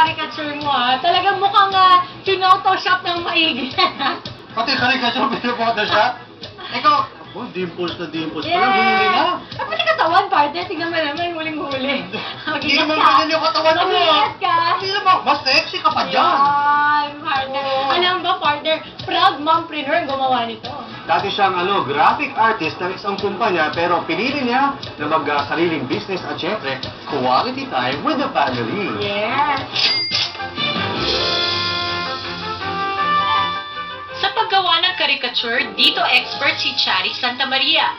caricature mo Talagang mukhang pinotoshop ng maigi. Pati caricature pinotoshop? Ikaw, dimples na dimples pala, huli na. Pati katawan, partner. Tingnan mo naman, huling-huli. Hindi naman ganyan yung katawan mo. Mag-ingat ka. Hindi naman, mas sexy ka pa dyan. Yan, partner. Alam ba, partner, proud mompreneur ang gumawa nito. Dati siyang graphic artist ng isang kumpanya pero pinili niya na mag-sariling business at syempre, quality time with the family. Yes. Sa paggawa ng caricature, dito expert si Chari Santa Maria.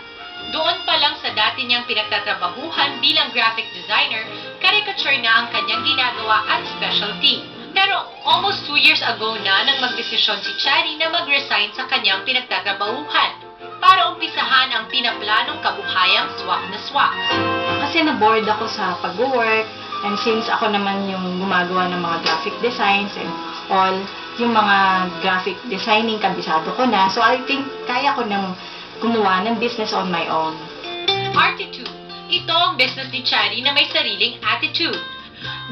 Doon pa lang sa dati niyang pinagtatrabahuhan bilang graphic designer, caricature na ang kanyang ginagawa at specialty. Pero almost 2 years ago na nang magdesisyon si Chari na mag-resign sa kanyang pinagtatrabahuhan para umpisahan ang pinaplanong kabuhayang swak na swak. Kasi na-bored ako sa pag-work, and since ako naman yung gumagawa ng mga graphic designs and all, yung mga graphic designing, kabisado ko na. So I think kaya ko nang gumawa ng business on my own. Artitude. Ito ang business ni Chari na may sariling attitude.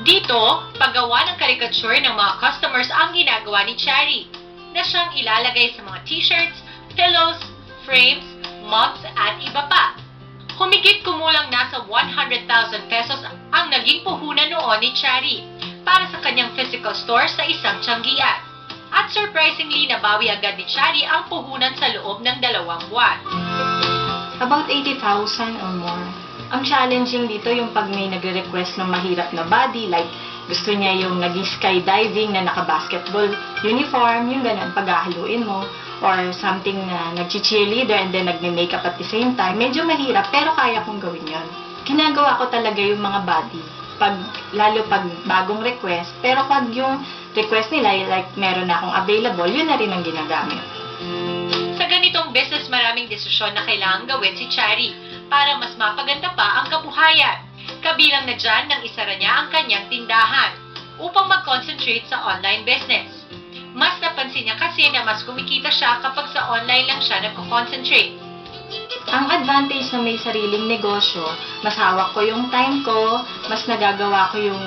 Dito, paggawa ng caricature ng mga customers ang ginagawa ni Chari, na siyang ilalagay sa mga t-shirts, pillows, frames, mugs at iba pa. Humigit kumulang nasa 100,000 pesos ang naging puhunan noon ni Chari para sa kanyang physical store sa isang tiyanggian. At surprisingly, nabawi agad ni Chari ang puhunan sa loob ng 2 buwan. About 80,000 or more. Ang challenging dito yung pag may nagre-request ng mahirap na body, like gusto niya yung nag-skydiving na naka-basketball uniform, yung ganun, paghahaluin mo, or something na nag-cheerleader and then nagme-makeup at the same time. Medyo mahirap, pero kaya kong gawin yun. Ginagawa ko talaga yung mga body, lalo pag bagong request, pero pag yung request nila, like meron na akong available, yun na rin ang ginagamit. Sa ganitong business, maraming desisyon na kailangang gawin si Chari para mas mapaganda pa ang kabuhayan. Kabilang na dyan nang isara niya ang kanyang tindahan upang mag-concentrate sa online business. Mas napansin niya kasi na mas kumikita siya kapag sa online lang siya nagko-concentrate. Ang advantage na may sariling negosyo, mas hawak ko yung time ko, mas nagagawa ko yung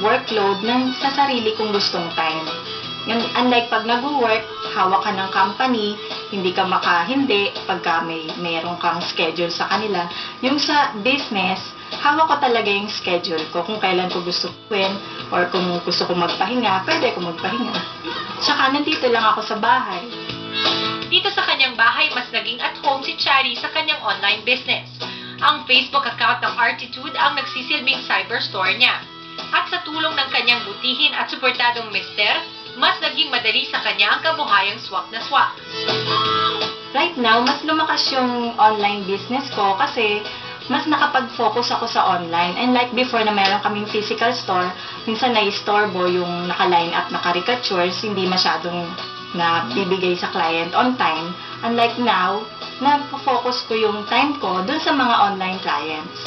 workload ng sa sarili kong gustong time. Yung, unlike pag nag-work, hawak ka ng company, hindi ka makahindi pagka mayroon kang schedule sa kanila. Yung sa business, hawak ko talaga yung schedule ko kung kailan ko gusto gawin or kung gusto ko magpahinga, pwede ko magpahinga. Tsaka nandito lang ako sa bahay. Dito sa kanyang bahay, mas naging at home si Chari sa kanyang online business. Ang Facebook account ng Artitude ang nagsisilbing cyberstore niya. At sa tulong ng kanyang butihin at suportadong mister, mas naging madali sa kanya ang kabuhayang swak na swak. Right now, mas lumakas yung online business ko kasi mas nakapag-focus ako sa online. And like before na meron kaming physical store, minsan na-istorbo yung naka-line up na caricatures, hindi masyadong nabibigay sa client on time. Unlike now, nag-focus ko yung time ko dun sa mga online clients.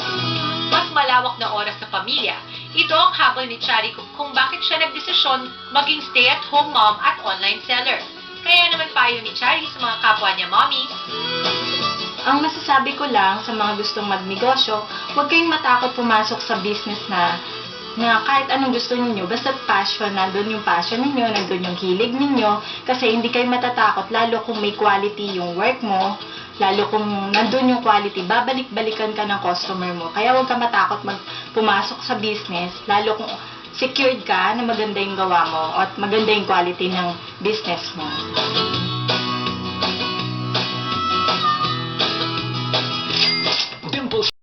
Mas malawak na oras sa pamilya. Ito ang habol ni Chari kung bakit siya nagdesisyon maging stay-at-home mom at online seller. Kaya naman payo ni Chari sa mga kapwa niya mommies. Ang masasabi ko lang sa mga gustong magnegosyo, huwag kayong matakot pumasok sa business na kahit anong gusto niyo, basta passion, nandun yung passion niyo, nandun yung hilig niyo, kasi hindi kayo matatakot, lalo kung may quality yung work mo, lalo kung nandun yung quality, babalik-balikan ka ng customer mo. Kaya huwag ka matakot pumasok sa business, lalo kung secured ka na maganda yung gawa mo at maganda yung quality ng business mo.